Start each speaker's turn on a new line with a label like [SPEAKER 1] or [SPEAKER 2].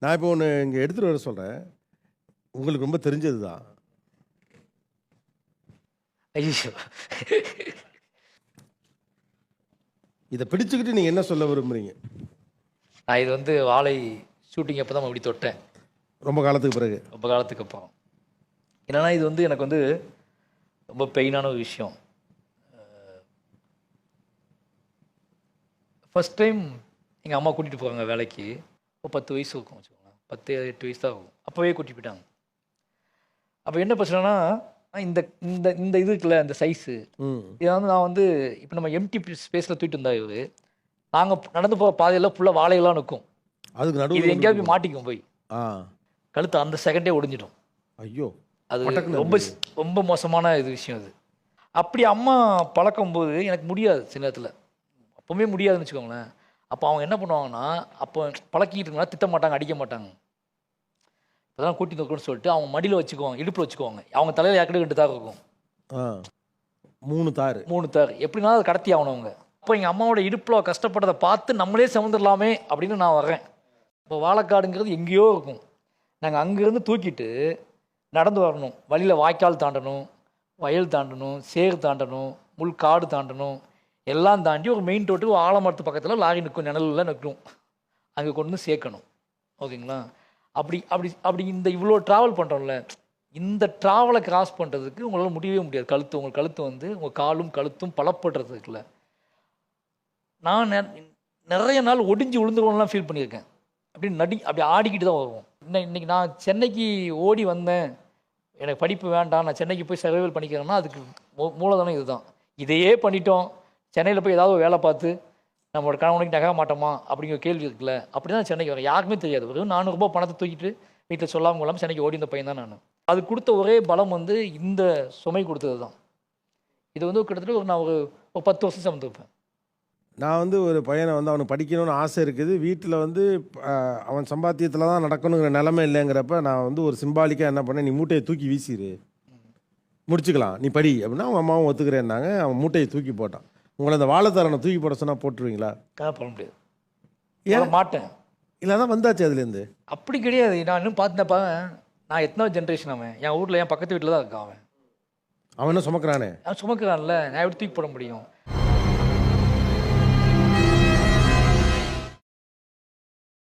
[SPEAKER 1] நான் இப்போ ஒன்று இங்கே எடுத்துகிட்டு வர சொல்கிறேன். உங்களுக்கு ரொம்ப தெரிஞ்சது தான்.
[SPEAKER 2] ஐயோ!
[SPEAKER 1] இதை பிடிச்சுக்கிட்டு நீங்கள் என்ன சொல்ல விரும்புறீங்க?
[SPEAKER 2] நான் இது வந்து வாழை ஷூட்டிங் அப்போ தான் இப்படி தொட்டேன்.
[SPEAKER 1] ரொம்ப காலத்துக்கு பிறகு.
[SPEAKER 2] ரொம்ப காலத்துக்கு அப்புறம். என்னன்னா இது வந்து எனக்கு வந்து ரொம்ப பெயினான ஒரு விஷயம். ஃபர்ஸ்ட் டைம் எங்கள் அம்மா கூட்டிகிட்டு போகிறாங்க வேலைக்கு. இப்போ 10 வயசு இருக்கும் வச்சுக்கோங்களேன். 10, 8 வயசு தான் ஆகும். அப்போவே கூட்டிட்டு போயிட்டாங்க. அப்போ என்ன பிரச்சனைனா இந்த இந்த இந்த இது இருக்குல்ல இந்த சைஸு இதை வந்து நான் வந்து இப்போ நம்ம எம்டி ஸ்பேஸில் தூக்கிட்டு இருந்தா இவர் நாங்கள் நடந்து போகிற பாதையெல்லாம் ஃபுல்லாக வாழையெல்லாம் நிற்கும்.
[SPEAKER 1] அதுக்கு
[SPEAKER 2] இது
[SPEAKER 1] நடுவில்
[SPEAKER 2] எங்கேயாவது போய் மாட்டிக்கும் போய் கழுத்து அந்த செகண்டே ஒடிஞ்சிடும்.
[SPEAKER 1] ஐயோ!
[SPEAKER 2] அது ரொம்ப ரொம்ப மோசமான இது விஷயம் அது. அப்படி அம்மா பழக்கும் போது எனக்கு முடியாது சில நேரத்தில். அப்போவுமே முடியாதுன்னு வச்சுக்கோங்களேன். அப்போ அவங்க என்ன பண்ணுவாங்கன்னா அப்போ பழக்கிட்டு இருந்தா திட்ட மாட்டாங்க, அடிக்க மாட்டாங்க. இப்போதான் கூட்டி தோக்கணும்னு சொல்லிட்டு அவங்க மடியில் வச்சுக்குவாங்க, இடுப்பில் வச்சுக்குவாங்க. அவங்க தலையில் ஏற்கனவே 2 தார் இருக்கும்.
[SPEAKER 1] 3 தார்.
[SPEAKER 2] 3 தார் எப்படினாலும் அதை கடத்தி ஆகணும் அவங்க. அப்போ எங்கள் அம்மாவோட இடுப்பில் கஷ்டப்பட்டதை பார்த்து நம்மளே சுமந்துடலாமே அப்படின்னு நான் வர்றேன். இப்போ வாழைக்காடுங்கிறது எங்கேயோ இருக்கும். நாங்கள் அங்கேருந்து தூக்கிட்டு நடந்து வரணும். வழியில் வாய்க்கால் தாண்டணும், வயல் தாண்டணும், சேறு தாண்டணும், முள் காடு தாண்டணும். எல்லாம் தாண்டி ஒரு மெயின் ரோட்டுக்கு ஆலமரத்து பக்கத்தில் லாரி நிற்கும், நிழலில் நிற்கும். அங்கே கொண்டு வந்து சேர்க்கணும். ஓகேங்களா? அப்படி அப்படி அப்படி இந்த இவ்வளோ ட்ராவல் பண்ணுறோம்ல, இந்த ட்ராவலை கிராஸ் பண்ணுறதுக்கு உங்களால் முடியவே முடியாது. உங்கள் கழுத்து வந்து உங்கள் காலும் கழுத்தும் பலப்படுறதுக்குல நான் நிறைய நாள் ஒடிஞ்சு விழுந்துருவோம்லாம் ஃபீல் பண்ணியிருக்கேன். அப்படி ஆடிக்கிட்டு தான் வருவோம். இன்னைக்கு நான் சென்னைக்கு ஓடி வந்தேன், எனக்கு படிப்பு வேண்டாம், நான் சென்னைக்கு போய் சர்வைவல் பண்ணிக்கிறேன்னா அதுக்கு மூலதனம் இதுதான். இதையே பண்ணிட்டோம், சென்னையில் போய் ஏதாவது ஒரு வேலை பார்த்து நம்மளோட கணவனுக்கு நகர மாட்டோமா அப்படிங்கிற கேள்வி இருக்குல்ல. அப்படி தான் சென்னைக்கு வரேன். யாருக்குமே தெரியாது. வெறும் 400 ரூபாய் பணத்தை தூக்கிட்டு வீட்டில் சொல்லாமல் கொள்ளாமல் சென்னைக்கு ஓடி இந்த பையன் தான் நான். அது கொடுத்த ஒரே பலம் வந்து இந்த சுமை கொடுத்தது தான். இது வந்து கிட்டத்தட்ட நான் ஒரு 10 வருஷம் சுமந்துருப்பேன்.
[SPEAKER 1] நான் வந்து ஒரு பையனை வந்து அவனுக்கு படிக்கணும்னு ஆசை இருக்குது. வீட்டில் வந்து அவன் சம்பாத்தியத்தில் தான் நடக்கணுங்கிற நிலைமை இல்லைங்கிறப்ப நான் வந்து ஒரு சிம்பாலிக்காக என்ன பண்ணேன், நீ மூட்டையை தூக்கி வீசிடு, முடிச்சுக்கலாம், நீ படி அப்படின்னா அவங்க அம்மாவும் ஒத்துக்கிறேன்னாங்க. அவன் மூட்டையை தூக்கி போட்டான். உங்களை அந்த வாழைத்தாரனை தூக்கி போட சொன்னால் போட்டுருவீங்களா?
[SPEAKER 2] போட முடியாது. ஏன் மாட்டேன்?
[SPEAKER 1] இல்லை தான் வந்தாச்சு அதுலேருந்து.
[SPEAKER 2] அப்படி கிடையாது. நான் இன்னும் பார்த்துனப்பா, நான் எத்தனாவது ஜென்ரேஷன் அவன். என் ஊரில் என் பக்கத்து வீட்டில் தான் இருக்கான் அவன்.
[SPEAKER 1] அவன் என்ன சுமக்கிறானே?
[SPEAKER 2] அவன் சுமக்கிறான்ல, நான் எப்படி தூக்கி போட முடியும்?